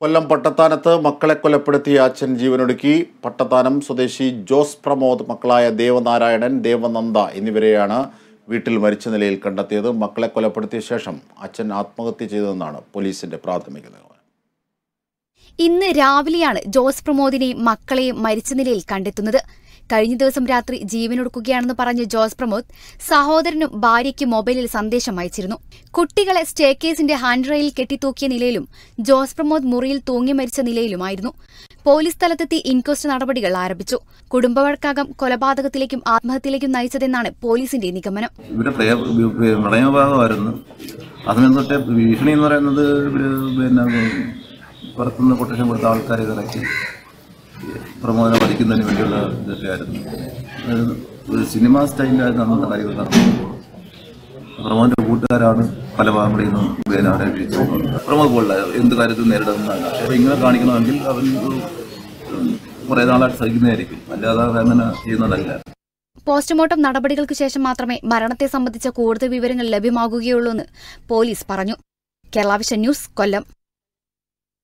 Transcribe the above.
കൊല്ലം പട്ടത്താനത്ത് മക്കളെ കൊലപ്പെടുത്തിയ അച്ഛൻ ജീവനൊടുക്കി. പട്ടത്താനം സ്വദേശി ജോസ് പ്രമോദ് മക്കളായ ദേവനാരായണൻ, ദേവനന്ദ എന്നിവരെയാണ് വീട്ടിൽ മരിച്ച നിലയിൽ കണ്ടെത്തിയത്. മക്കളെ കൊലപ്പെടുത്തിയ ശേഷം അച്ഛൻ ആത്മഹത്യ ചെയ്തതെന്നാണ് പോലീസിന്റെ പ്രാഥമിക നിഗമനം. ഇന്ന് രാവിലെയാണ് ജോസ് പ്രമോദിനെയും മക്കളെയും മരിച്ച നിലയിൽ കണ്ടെത്തുന്നത്. കഴിഞ്ഞ ദിവസം രാത്രി ജീവനൊടുക്കുകയാണെന്ന് പറഞ്ഞ ജോസ് പ്രമോദ് സഹോദരനും ഭാര്യയ്ക്ക് മൊബൈലിൽ സന്ദേശം അയച്ചിരുന്നു. കുട്ടികളെ സ്റ്റേക്കേസിന്റെ ഹാൻഡ് റെയിലിൽ കെട്ടിത്തൂക്കിയ നിലയിലും ജോസ് പ്രമോദ് മുറിയിൽ തൂങ്ങി മരിച്ച നിലയിലുമായിരുന്നു. പോലീസ് സ്ഥലത്തെത്തി ഇൻക്വസ്റ്റ് നടപടികൾ ആരംഭിച്ചു. കുടുംബവഴക്കാകം കൊലപാതകത്തിലേക്കും ആത്മഹത്യയിലേക്കും നയിച്ചതെന്നാണ് പോലീസിന്റെ നിഗമനം. അതിനെ തൊട്ട് ഭീഷണി എന്ന് പറയുന്നത് പുറത്തുനിന്ന് കൊട്ടേഷൻ കൊടുത്ത ആൾക്കാരെ ഇറക്കി പ്രമോദനെ വധിക്കുന്നതിന് വേണ്ടിയുള്ള ഇതൊക്കെ ആയിരുന്നു. ഒരു സിനിമ സ്റ്റൈലിലായിരുന്നു അന്നത്തെ കാര്യങ്ങൾ നടന്നത്. പ്രമോദിന്റെ കൂട്ടുകാരാണ് പല ഭാഗങ്ങളിൽ നിന്നും അന്വേഷിച്ചത്. പ്രമോദ് പോലുള്ള എന്ത് കാര്യത്തിൽ നേരിടുന്നതാണ്. അപ്പോൾ ഇങ്ങനെ കാണിക്കണമെങ്കിൽ അവൻ കുറേ നാളായിട്ട് സഹിക്കുന്നതായിരിക്കും, അല്ലാതെ അങ്ങനെ ചെയ്യുന്നതല്ല. പോസ്റ്റ്മോർട്ടം നടപടികൾക്ക് ശേഷം മാത്രമേ മരണത്തെ സംബന്ധിച്ച കൂടുതൽ വിവരങ്ങൾ ലഭ്യമാകുകയുള്ളൂ എന്ന് പോലീസ് പറഞ്ഞു. കേരള വിഷൻ ന്യൂസ്, കൊല്ലം.